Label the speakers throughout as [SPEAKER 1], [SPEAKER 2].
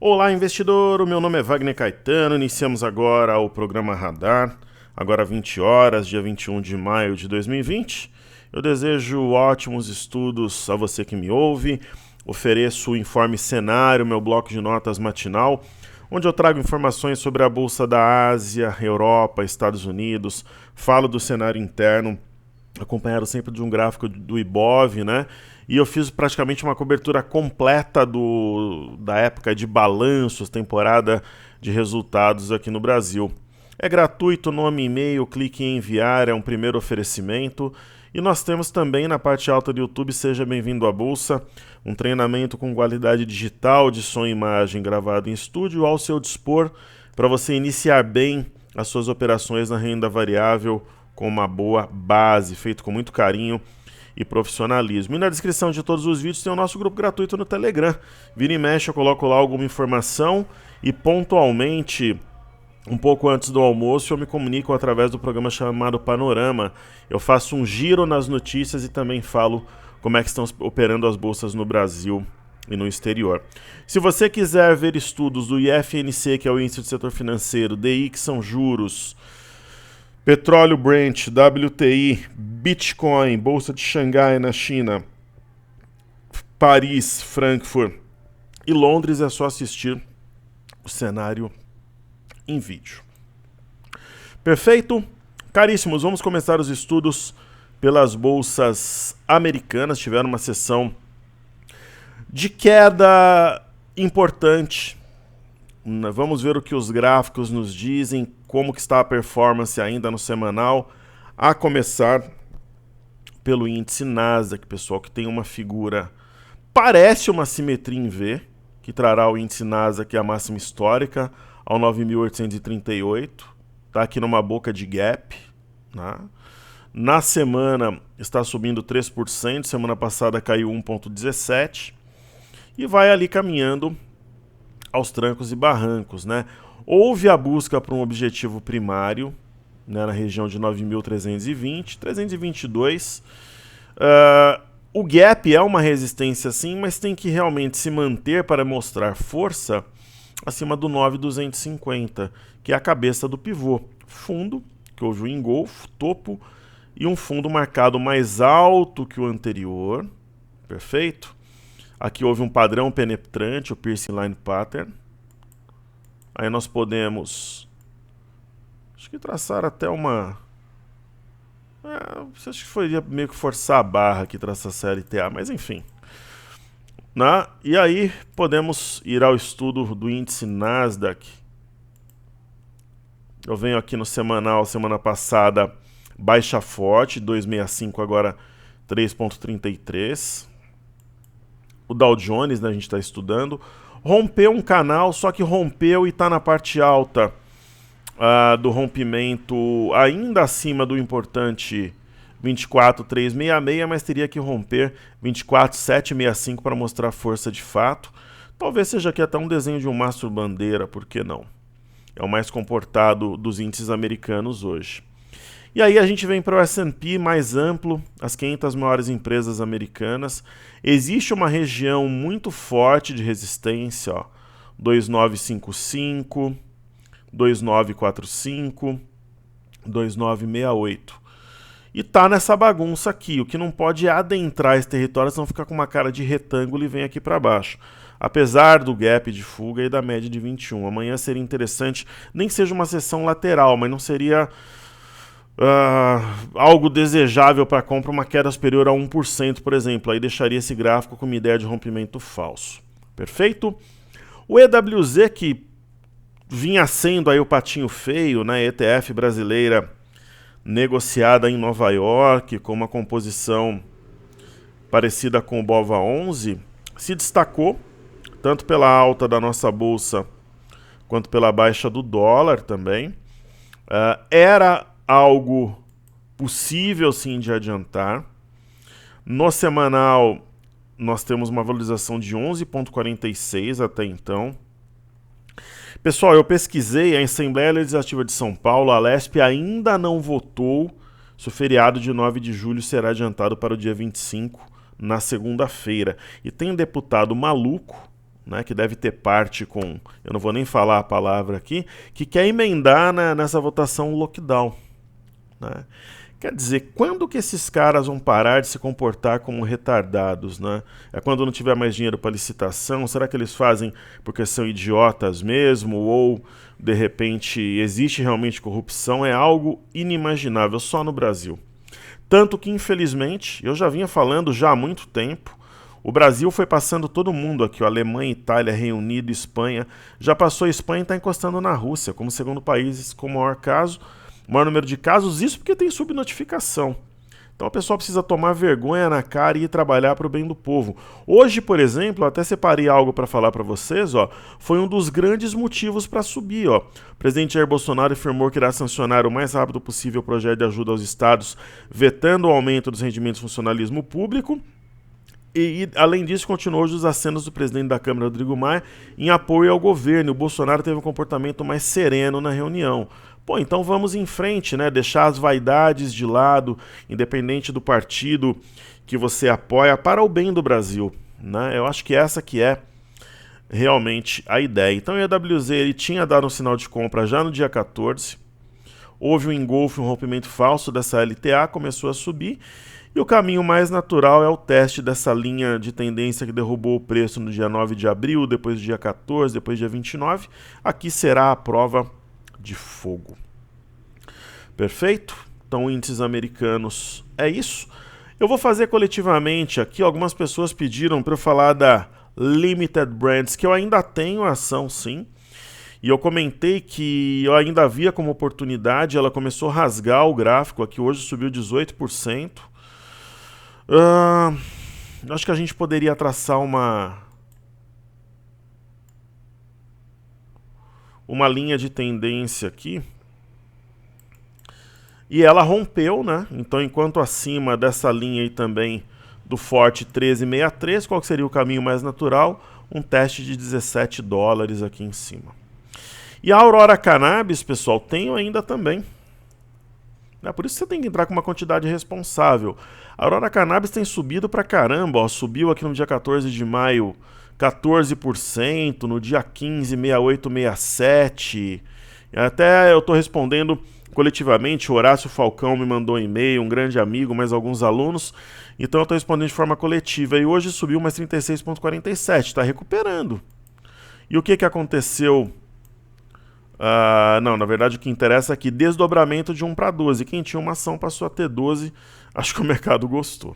[SPEAKER 1] Olá, investidor! O meu nome é Wagner Caetano. Iniciamos agora o programa Radar, agora 20 horas, dia 21 de maio de 2020. Eu desejo ótimos estudos a você que me ouve. Ofereço o Informe Cenário, meu bloco de notas matinal, onde eu trago informações sobre a Bolsa da Ásia, Europa, Estados Unidos, falo do cenário interno, acompanhado sempre de um gráfico do Ibov, né? E eu fiz praticamente uma cobertura completa da época de balanços, temporada de resultados aqui no Brasil. É gratuito, nome, e-mail, clique em enviar, é um primeiro oferecimento. E nós temos também na parte alta do YouTube, seja bem-vindo à Bolsa, um treinamento com qualidade digital de som e imagem gravado em estúdio ao seu dispor para você iniciar bem as suas operações na renda variável com uma boa base, feito com muito carinho e profissionalismo. E na descrição de todos os vídeos tem o nosso grupo gratuito no Telegram. Vira e mexe, eu coloco lá alguma informação e pontualmente, um pouco antes do almoço, eu me comunico através do programa chamado Panorama. Eu faço um giro nas notícias e também falo como é que estão operando as bolsas no Brasil e no exterior. Se você quiser ver estudos do IFNC, que é o Índice do Setor Financeiro, DI, que são juros, petróleo Brent, WTI, Bitcoin, Bolsa de Xangai na China, Paris, Frankfurt e Londres, é só assistir o cenário em vídeo. Perfeito? Caríssimos, vamos começar os estudos pelas bolsas americanas. Tiveram uma sessão de queda importante. Vamos ver o que os gráficos nos dizem, como que está a performance ainda no semanal, a começar pelo índice Nasdaq, pessoal, que tem uma figura, parece uma simetria em V, que trará o índice Nasdaq à máxima histórica, ao 9.838, está aqui numa boca de gap, né? Na semana está subindo 3%, semana passada caiu 1,17%, e vai ali caminhando aos trancos e barrancos, né? Houve a busca por um objetivo primário, né, na região de 9.320, 322. O gap é uma resistência sim, mas tem que realmente se manter para mostrar força acima do 9.250, que é a cabeça do pivô. Fundo, que houve o engolfo, topo, e um fundo marcado mais alto que o anterior. Perfeito? Aqui houve um padrão penetrante, o Piercing Line Pattern. Aí nós podemos, acho que traçar até uma... acho que foi meio que forçar a barra aqui, traçar a LTA, mas enfim. E aí podemos ir ao estudo do índice Nasdaq. Eu venho aqui no semanal, semana passada, baixa forte, 265, agora 3,33. O Dow Jones, né, a gente está estudando, rompeu um canal, só que rompeu e está na parte alta do rompimento, ainda acima do importante 24.366, mas teria que romper 24.765 para mostrar força de fato. Talvez seja aqui até um desenho de um mastro bandeira, por que não? É o mais comportado dos índices americanos hoje. E aí a gente vem para o S&P mais amplo, as 500 maiores empresas americanas. Existe uma região muito forte de resistência, ó, 2955, 2945, 2968. E tá nessa bagunça aqui. O que não pode é adentrar esse território, senão ficar com uma cara de retângulo e vem aqui para baixo. Apesar do gap de fuga e da média de 21. Amanhã seria interessante, nem que seja uma sessão lateral, mas não seria... algo desejável para compra, uma queda superior a 1%, por exemplo. Aí deixaria esse gráfico com uma ideia de rompimento falso. Perfeito? O EWZ, que vinha sendo aí o patinho feio, né, ETF brasileira negociada em Nova York, com uma composição parecida com o BOVA11, se destacou, tanto pela alta da nossa bolsa, quanto pela baixa do dólar também. Era algo possível sim de adiantar. No semanal nós temos uma valorização de 11,46 até então. Pessoal, eu pesquisei, a Assembleia Legislativa de São Paulo, a Alesp, ainda não votou se o feriado de 9 de julho será adiantado para o dia 25, na segunda-feira. E tem um deputado maluco, né, que deve ter parte com, eu não vou nem falar a palavra aqui, que quer emendar nessa votação lockdown, né? Quer dizer, quando que esses caras vão parar de se comportar como retardados, né? É quando não tiver mais dinheiro para licitação? Será que eles fazem porque são idiotas mesmo? Ou, de repente, existe realmente corrupção? É algo inimaginável, só no Brasil. Tanto que, infelizmente, eu já vinha falando já há muito tempo, o Brasil foi passando todo mundo aqui, ó, Alemanha, Itália, Reino Unido, Espanha. Já passou a Espanha e está encostando na Rússia, como segundo país com maior número de casos, isso porque tem subnotificação. Então o pessoal precisa tomar vergonha na cara e ir trabalhar para o bem do povo. Hoje, por exemplo, eu até separei algo para falar para vocês, ó, foi um dos grandes motivos para subir. Ó. O presidente Jair Bolsonaro afirmou que irá sancionar o mais rápido possível o projeto de ajuda aos estados, vetando o aumento dos rendimentos do funcionalismo público. E, além disso, continuou os acenos do presidente da Câmara, Rodrigo Maia, em apoio ao governo. O Bolsonaro teve um comportamento mais sereno na reunião. Pô, então vamos em frente, né? Deixar as vaidades de lado, independente do partido que você apoia, para o bem do Brasil, né? Eu acho que essa que é realmente a ideia. Então o EWZ ele tinha dado um sinal de compra já no dia 14, houve um engolfo, um rompimento falso dessa LTA, começou a subir, e o caminho mais natural é o teste dessa linha de tendência que derrubou o preço no dia 9 de abril, depois do dia 14, depois do dia 29. Aqui será a prova de fogo. Perfeito? Então, índices americanos é isso. Eu vou fazer coletivamente aqui, algumas pessoas pediram para eu falar da Limited Brands, que eu ainda tenho ação sim, e eu comentei que eu ainda via como oportunidade, ela começou a rasgar o gráfico aqui, hoje subiu 18%. Acho que a gente poderia traçar uma linha de tendência aqui. E ela rompeu, né? Então, enquanto acima dessa linha aí também do forte 13,63, qual seria o caminho mais natural? Um teste de $17 aqui em cima. E a Aurora Cannabis, pessoal, tenho ainda também. Por isso você tem que entrar com uma quantidade responsável. A Aurora Cannabis tem subido pra caramba, ó, subiu aqui no dia 14 de maio 14%, no dia 15, 68, 67. Até eu estou respondendo coletivamente, o Horácio Falcão me mandou um e-mail, um grande amigo, mais alguns alunos, então eu estou respondendo de forma coletiva. E hoje subiu mais 36,47, está recuperando. E o que aconteceu? Não, na verdade o que interessa é que desdobramento de 1 para 12. Quem tinha uma ação passou a ter 12. Acho que o mercado gostou.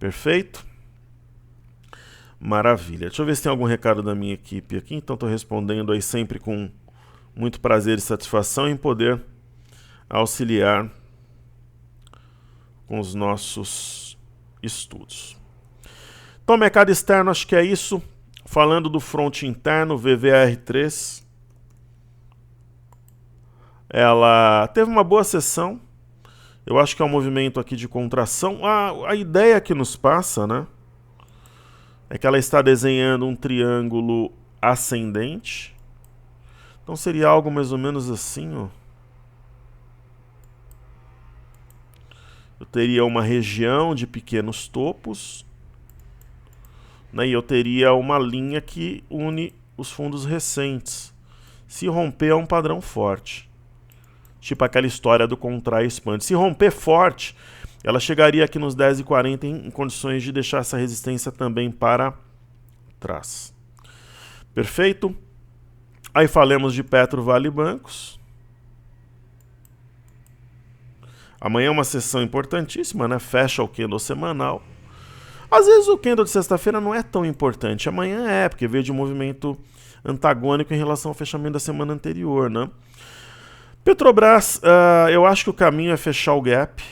[SPEAKER 1] Perfeito? Maravilha. Deixa eu ver se tem algum recado da minha equipe aqui. Então estou respondendo aí sempre com muito prazer e satisfação em poder auxiliar com os nossos estudos. Então, mercado externo, acho que é isso. Falando do fronte interno, VVAR3. Ela teve uma boa sessão. Eu acho que é um movimento aqui de contração. A ideia que nos passa, né, é que ela está desenhando um triângulo ascendente. Então seria algo mais ou menos assim, ó. Eu teria uma região de pequenos topos, né, e eu teria uma linha que une os fundos recentes. Se romper é um padrão forte. Tipo aquela história do contrai e expande. Se romper forte, ela chegaria aqui nos 10,40 em condições de deixar essa resistência também para trás. Perfeito? Aí falamos de Petro Vale Bancos. Amanhã é uma sessão importantíssima, né? Fecha o candle semanal. Às vezes o candle de sexta-feira não é tão importante. Amanhã é, porque veio de um movimento antagônico em relação ao fechamento da semana anterior, né? Petrobras, eu acho que o caminho é fechar o gap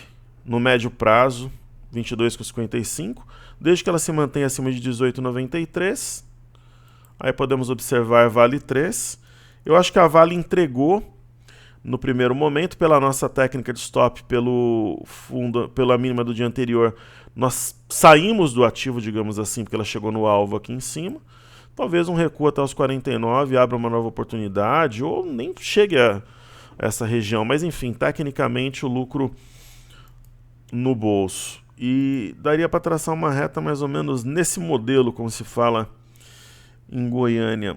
[SPEAKER 1] no médio prazo, 22,55, desde que ela se mantenha acima de 18,93. Aí podemos observar Vale 3. Eu acho que a Vale entregou no primeiro momento, pela nossa técnica de stop, pela mínima do dia anterior. Nós saímos do ativo, digamos assim, porque ela chegou no alvo aqui em cima. Talvez um recuo até os 49, abra uma nova oportunidade, ou nem chegue a essa região, mas enfim, tecnicamente o lucro no bolso. E daria para traçar uma reta mais ou menos nesse modelo, como se fala em Goiânia,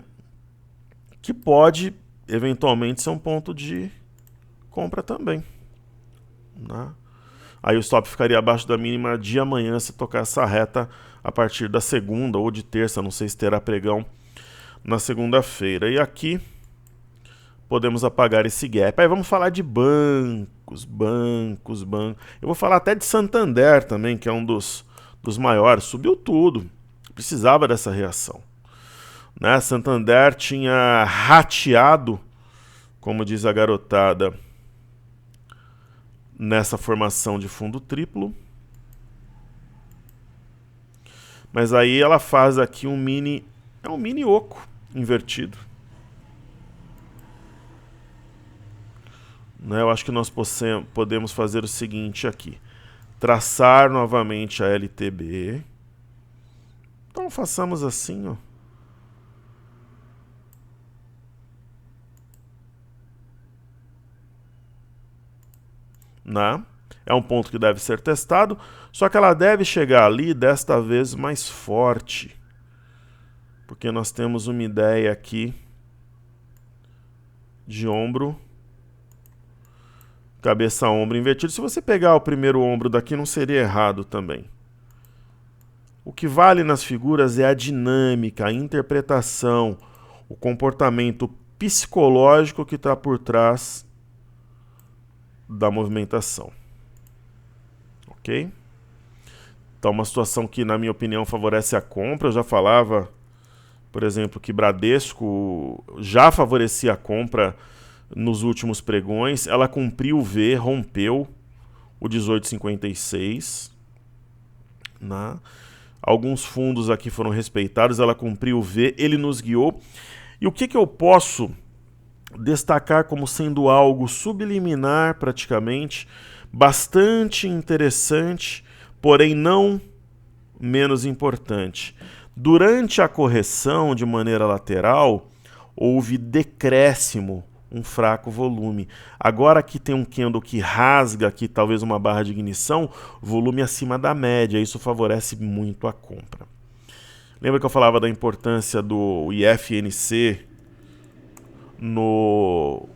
[SPEAKER 1] que pode eventualmente ser um ponto de compra também, né? Aí o stop ficaria abaixo da mínima de amanhã se tocar essa reta a partir da segunda ou de terça, não sei se terá pregão na segunda-feira. E aqui podemos apagar esse gap. Aí vamos falar de bancos. Eu vou falar até de Santander também, que é um dos maiores. Subiu tudo, precisava dessa reação, né? Santander tinha rateado, como diz a garotada, nessa formação de fundo triplo. Mas aí ela faz aqui um mini oco invertido. Né, eu acho que nós podemos fazer o seguinte aqui. Traçar novamente a LTB. Então façamos assim, ó. Né? É um ponto que deve ser testado, só que ela deve chegar ali desta vez mais forte, porque nós temos uma ideia aqui de ombro, cabeça ombro invertido. Se você pegar o primeiro ombro daqui, não seria errado também. O que vale nas figuras é a dinâmica, a interpretação, o comportamento psicológico que está por trás da movimentação. Ok? Então, uma situação que, na minha opinião, favorece a compra. Eu já falava, por exemplo, que Bradesco já favorecia a compra nos últimos pregões. Ela cumpriu o V, rompeu o 18,56. Né? Alguns fundos aqui foram respeitados, ela cumpriu o V, ele nos guiou. E o que eu posso destacar como sendo algo subliminar praticamente, bastante interessante, porém não menos importante. Durante a correção de maneira lateral, houve decréscimo, um fraco volume. Agora aqui tem um candle que rasga aqui talvez uma barra de ignição, volume acima da média, isso favorece muito a compra. Lembra que eu falava da importância do IFNC no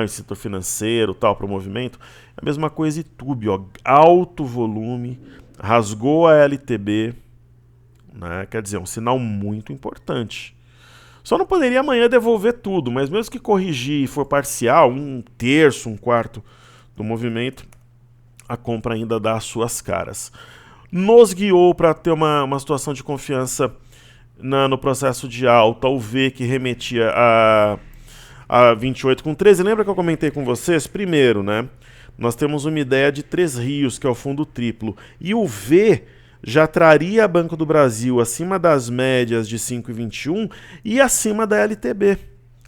[SPEAKER 1] setor financeiro, tal, para o movimento? A mesma coisa YouTube, ó, alto volume, rasgou a LTB, né? Quer dizer, é um sinal muito importante. Só não poderia amanhã devolver tudo, mas mesmo que corrigir e for parcial, um terço, um quarto do movimento, a compra ainda dá as suas caras. Nos guiou para ter uma situação de confiança no processo de alta, o V que remetia a 28,13. Lembra que eu comentei com vocês? Primeiro, né? Nós temos uma ideia de Três Rios, que é o fundo triplo, e o V já traria a Banco do Brasil acima das médias de 5,21 e acima da LTB.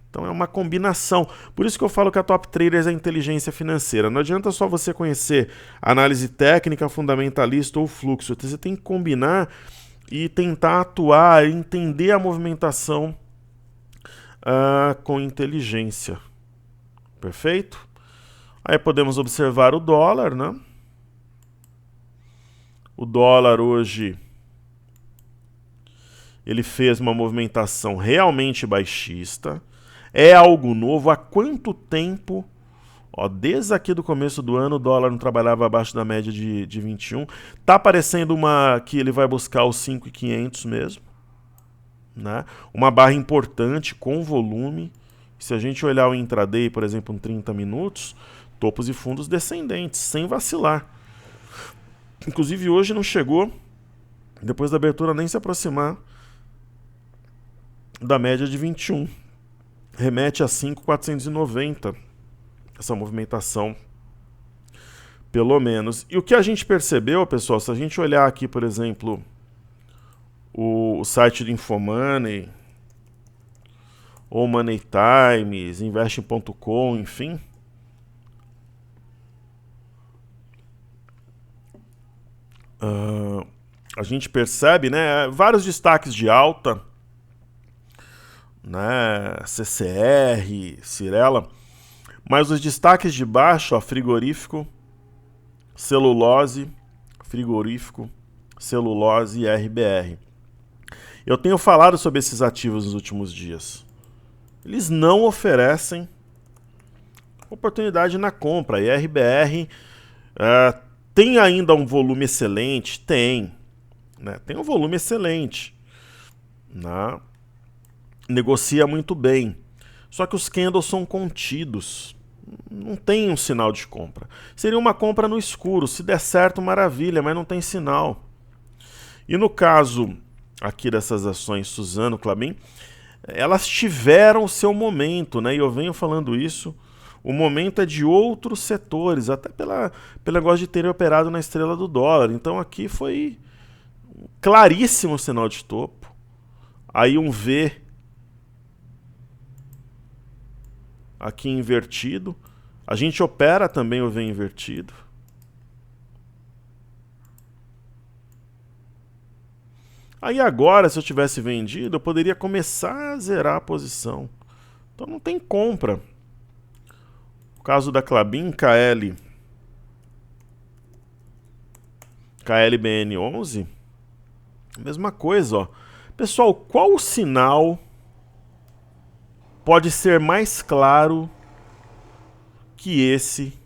[SPEAKER 1] Então é uma combinação. Por isso que eu falo que a Top Traders é inteligência financeira. Não adianta só você conhecer análise técnica, fundamentalista ou fluxo. Você tem que combinar e tentar atuar, entender a movimentação com inteligência. Perfeito? Aí podemos observar o dólar, né? O dólar hoje, ele fez uma movimentação realmente baixista. É algo novo. Há quanto tempo? Ó, desde aqui do começo do ano, o dólar não trabalhava abaixo da média de 21. Tá parecendo que ele vai buscar os 5.500 mesmo. Né? Uma barra importante, com volume. Se a gente olhar o intraday, por exemplo, em 30 minutos, topos e fundos descendentes, sem vacilar. Inclusive hoje não chegou, depois da abertura, nem se aproximar da média de 21. Remete a 5.490 essa movimentação, pelo menos. E o que a gente percebeu, pessoal, se a gente olhar aqui, por exemplo, o site do Infomoney, ou Money Times, Investing.com, enfim, a gente percebe, né, vários destaques de alta, né, CCR, Cirela, mas os destaques de baixo, ó, frigorífico, celulose e RBR. Eu tenho falado sobre esses ativos nos últimos dias. Eles não oferecem oportunidade na compra. E a RBR tem ainda um volume excelente? Tem. Né? Tem um volume excelente. Né? Negocia muito bem. Só que os candles são contidos. Não tem um sinal de compra. Seria uma compra no escuro. Se der certo, maravilha, mas não tem sinal. E no caso aqui dessas ações Suzano, Klabin, elas tiveram o seu momento, né? E eu venho falando isso. O momento é de outros setores, até pelo negócio de terem operado na estrela do dólar. Então aqui foi um claríssimo sinal de topo. Aí um V aqui invertido. A gente opera também o V invertido. Aí agora, se eu tivesse vendido, eu poderia começar a zerar a posição. Então não tem compra. O caso da Klabin, KLBN11, mesma coisa, ó. Pessoal, qual o sinal pode ser mais claro que esse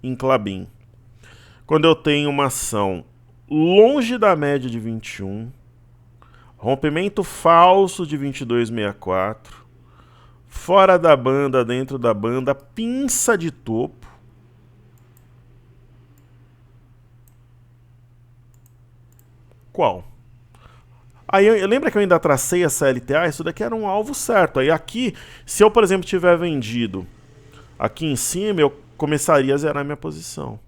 [SPEAKER 1] em Klabin? Quando eu tenho uma ação longe da média de 21, rompimento falso de 22,64, fora da banda, dentro da banda, pinça de topo. Qual? Aí lembra que eu ainda tracei essa LTA? Isso daqui era um alvo certo. Aí aqui, se eu, por exemplo, tiver vendido aqui em cima, eu começaria a zerar minha posição.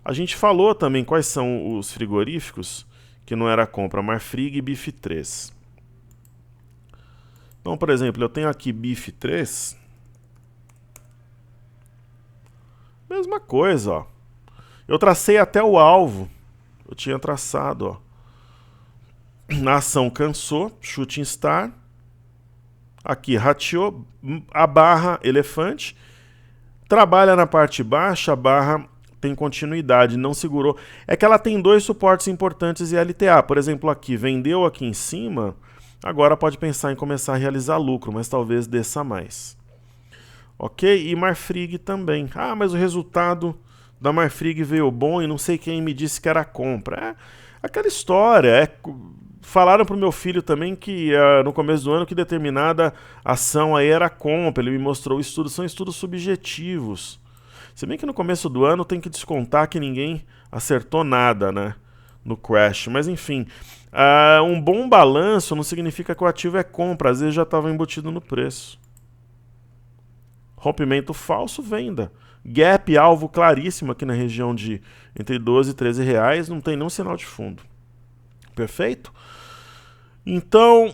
[SPEAKER 1] A gente falou também quais são os frigoríficos que não era compra, Marfrig e BIF 3. Então, por exemplo, eu tenho aqui BIF 3. Mesma coisa, ó. Eu tracei até o alvo. Eu tinha traçado, ó. A ação cansou, shooting star. Aqui rateou, a barra elefante. Trabalha na parte baixa, a barra tem continuidade, não segurou. É que ela tem dois suportes importantes e LTA. Por exemplo, aqui, vendeu aqui em cima, agora pode pensar em começar a realizar lucro, mas talvez desça mais. Ok? E Marfrig também. Ah, mas o resultado da Marfrig veio bom e não sei quem me disse que era compra. É aquela história. Falaram pro meu filho também que no começo do ano que determinada ação aí era compra. Ele me mostrou o estudo. São estudos subjetivos. Se bem que no começo do ano tem que descontar que ninguém acertou nada, né, no crash. Mas enfim, um bom balanço não significa que o ativo é compra. Às vezes já estava embutido no preço. Rompimento falso, venda. Gap, alvo claríssimo aqui na região de entre 12 e 13 reais. Não tem nenhum sinal de fundo. Perfeito? Então,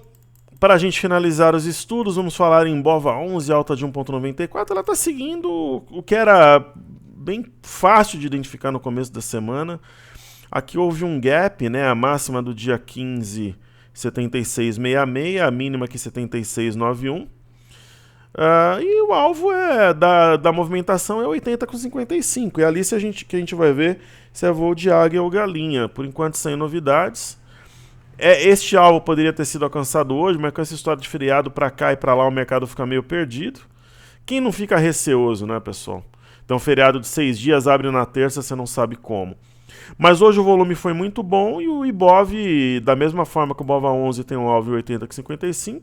[SPEAKER 1] para a gente finalizar os estudos, vamos falar em BOVA11, alta de 1,94. Ela está seguindo o que era bem fácil de identificar no começo da semana. Aqui houve um gap, né? A máxima do dia 15, 76,66, a mínima aqui 76,91. E o alvo da movimentação é 80,55. E ali que a gente vai ver se é voo de águia ou galinha. Por enquanto, sem novidades. Este alvo poderia ter sido alcançado hoje, mas com essa história de feriado para cá e para lá o mercado fica meio perdido. Quem não fica receoso, né, pessoal? Então, feriado de 6 dias, abre na terça, você não sabe como. Mas hoje o volume foi muito bom e o Ibov, da mesma forma que o BOVA11 tem um alvo em 80,55,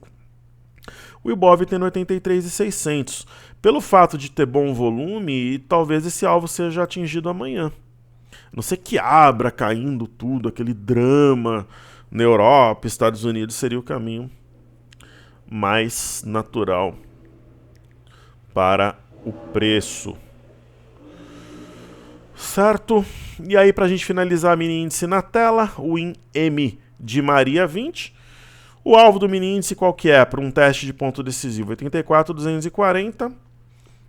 [SPEAKER 1] o Ibov tem no 83,600. Pelo fato de ter bom volume, talvez esse alvo seja atingido amanhã. A não ser que abra caindo tudo, aquele drama na Europa, Estados Unidos, seria o caminho mais natural para o preço. Certo? E aí, para a gente finalizar a mini índice na tela, o INM de Maria 20. O alvo do mini índice qual que é? Para um teste de ponto decisivo, 84,240.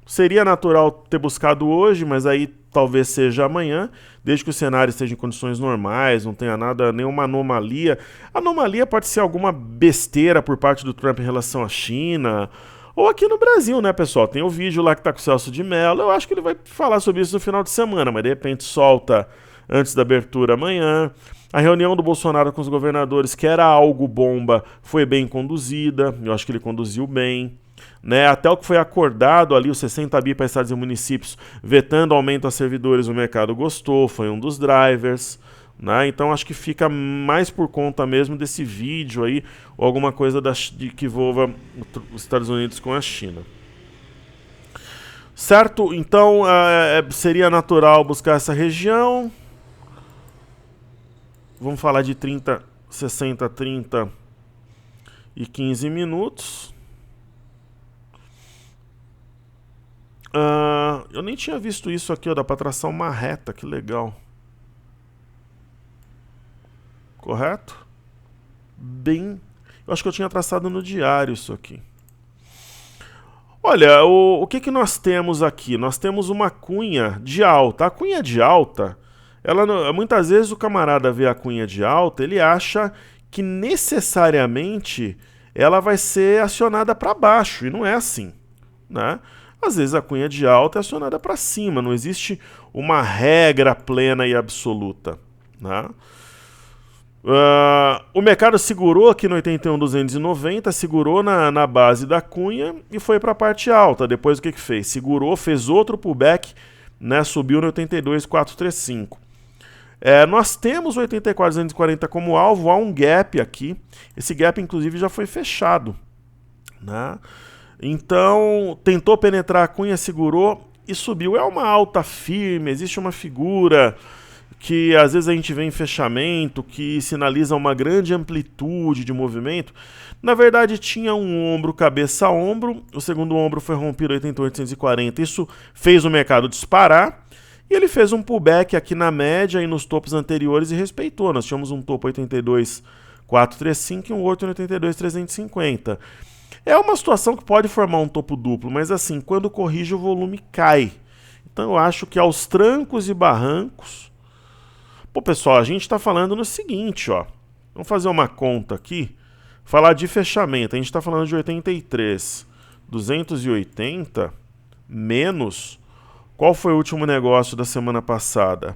[SPEAKER 1] Seria natural ter buscado hoje, mas aí talvez seja amanhã, desde que o cenário esteja em condições normais, não tenha nenhuma anomalia. Anomalia pode ser alguma besteira por parte do Trump em relação à China, ou aqui no Brasil, né, pessoal? Tem o vídeo lá que tá com o Celso de Mello, eu acho que ele vai falar sobre isso no final de semana, mas de repente solta antes da abertura amanhã. A reunião do Bolsonaro com os governadores, que era algo bomba, foi bem conduzida. Eu acho que ele conduziu bem. Né? Até o que foi acordado ali, os 60 bi para estados e municípios, vetando aumento a servidores, o mercado gostou, foi um dos drivers. Né? Então acho que fica mais por conta mesmo desse vídeo aí, ou alguma coisa que envolva os Estados Unidos com a China. Certo? Então seria natural buscar essa região. Vamos falar de 30, 60, 30 e 15 minutos. Eu nem tinha visto isso aqui, ó, dá para traçar uma reta, que legal. Correto? Bem... Eu acho que eu tinha traçado no diário isso aqui. Olha, o que nós temos aqui? Nós temos uma cunha de alta. A cunha de alta, muitas vezes o camarada vê a cunha de alta, ele acha que necessariamente ela vai ser acionada para baixo, e não é assim, né? Às vezes a cunha de alta é acionada para cima, não existe uma regra plena e absoluta, né? O mercado segurou aqui no 81.290, segurou na base da cunha e foi para a parte alta. Depois o que fez? Segurou, fez outro pullback, né? Subiu no 82.435. Nós temos o 84.240 como alvo, há um gap aqui. Esse gap inclusive já foi fechado, né? Então tentou penetrar a cunha, segurou e subiu. É uma alta firme, existe uma figura que às vezes a gente vê em fechamento, que sinaliza uma grande amplitude de movimento. Na verdade tinha um ombro, cabeça a ombro, o segundo ombro foi rompido 88.840, isso fez o mercado disparar, e ele fez um pullback aqui na média e nos topos anteriores e respeitou. Nós tínhamos um topo 82.435 e um outro em 82.350. É uma situação que pode formar um topo duplo, mas assim, quando corrige o volume cai. Então eu acho que aos trancos e barrancos... Pô, pessoal, a gente está falando no seguinte, ó. Vamos fazer uma conta aqui. Falar de fechamento. A gente está falando de 83.280 menos... Qual foi o último negócio da semana passada?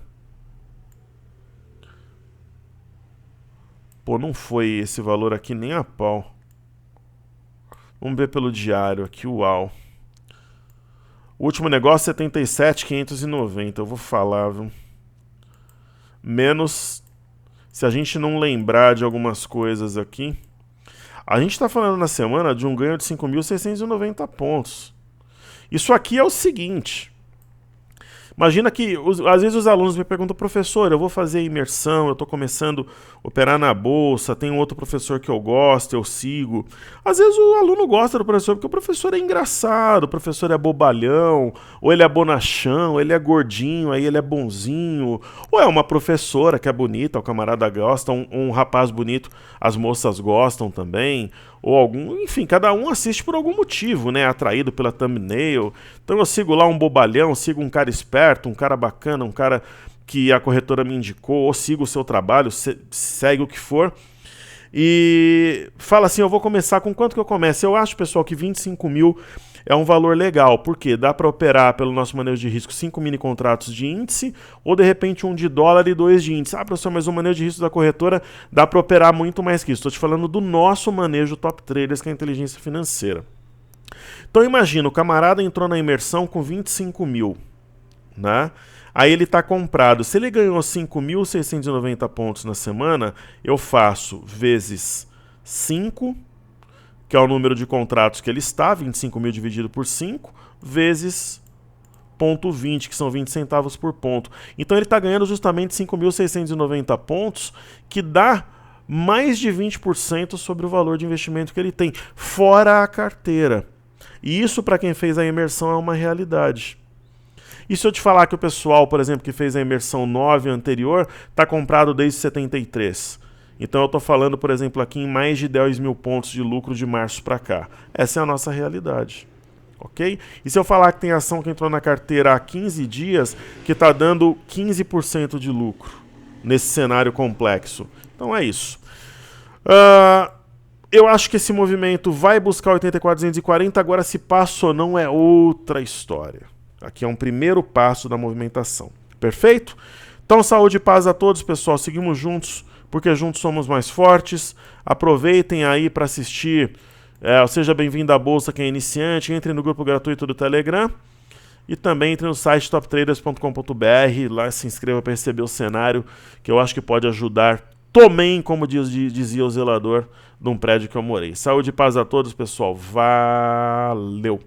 [SPEAKER 1] Pô, não foi esse valor aqui nem a pau. Vamos ver pelo diário aqui, uau. O último negócio é 77.590, eu vou falar, viu? Menos, se a gente não lembrar de algumas coisas aqui, a gente está falando na semana de um ganho de 5.690 pontos. Isso aqui é o seguinte... Imagina que, às vezes os alunos me perguntam, professor, eu vou fazer imersão, eu estou começando a operar na bolsa, tem um outro professor que eu gosto, eu sigo. Às vezes o aluno gosta do professor porque o professor é engraçado, o professor é bobalhão, ou ele é bonachão, ou ele é gordinho, aí ele é bonzinho, ou é uma professora que é bonita, o camarada gosta, um rapaz bonito, as moças gostam também, ou algum, enfim, cada um assiste por algum motivo, né, atraído pela thumbnail. Então eu sigo lá um bobalhão, sigo um cara esperto, um cara bacana, um cara que a corretora me indicou, ou sigo o seu trabalho, segue o que for, e fala assim, eu vou começar, com quanto que eu começo? Eu acho, pessoal, que 25 mil é um valor legal, porque dá para operar pelo nosso manejo de risco 5 mini contratos de índice, ou de repente um de dólar e 2 de índice. Ah, professor, mas o manejo de risco da corretora dá para operar muito mais que isso. Estou te falando do nosso manejo top traders, que é a inteligência financeira. Então imagina, o camarada entrou na imersão com 25 mil, né? Aí ele está comprado. Se ele ganhou 5.690 pontos na semana, eu faço vezes 5, que é o número de contratos que ele está, 25 mil dividido por 5, vezes 0,20, que são 20 centavos por ponto. Então ele está ganhando justamente 5.690 pontos, que dá mais de 20% sobre o valor de investimento que ele tem, fora a carteira. E isso, para quem fez a imersão, é uma realidade. E se eu te falar que o pessoal, por exemplo, que fez a imersão 9 anterior, está comprado desde 73. Então eu estou falando, por exemplo, aqui em mais de 10 mil pontos de lucro de março para cá. Essa é a nossa realidade. Ok? E se eu falar que tem ação que entrou na carteira há 15 dias, que está dando 15% de lucro nesse cenário complexo. Então é isso. Eu acho que esse movimento vai buscar 84.240, agora se passa ou não é outra história. Aqui é um primeiro passo da movimentação. Perfeito? Então, saúde e paz a todos, pessoal. Seguimos juntos, porque juntos somos mais fortes. Aproveitem aí para assistir. Seja bem-vindo à Bolsa, quem é iniciante. Entre no grupo gratuito do Telegram. E também entre no site toptraders.com.br. Lá se inscreva para receber o cenário, que eu acho que pode ajudar também, como dizia o zelador de um prédio que eu morei. Saúde e paz a todos, pessoal. Valeu!